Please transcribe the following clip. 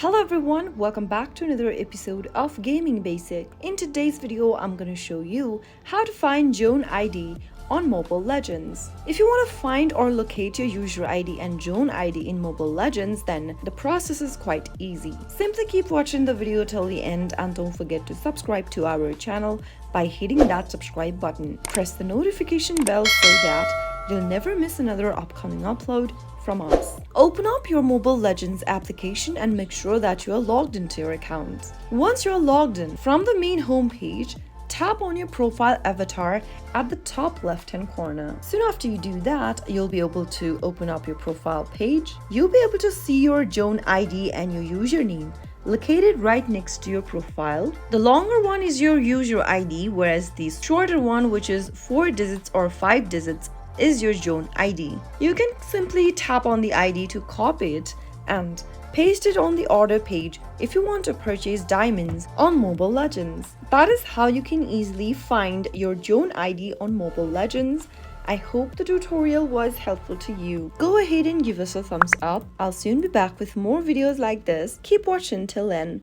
Hello everyone, welcome back to another episode of Gaming Basic. In today's video, I'm going to show you how to find Zone ID on Mobile Legends. If you want to find or locate your user ID and Zone ID in Mobile Legends, then the process is quite easy. Simply keep watching the video till the end and don't forget to subscribe to our channel by hitting that subscribe button. Press the notification bell so that you'll never miss another upcoming upload from us. Open up your Mobile Legends application and make sure that you are logged into your account. Once you're logged in, from the main homepage, tap on your profile avatar at the top left-hand corner. Soon after you do that, you'll be able to open up your profile page. You'll be able to see your Zone ID and your username located right next to your profile. The longer one is your user ID, whereas the shorter one, which is 4 digits or 5 digits, is your Zone ID. You can simply tap on the ID to copy it and paste it on the order page if you want to purchase diamonds on Mobile Legends. That is how you can easily find your Zone ID on Mobile Legends. I hope the tutorial was helpful to you. Go ahead and give us a thumbs up. I'll soon be back with more videos like this. Keep watching till then.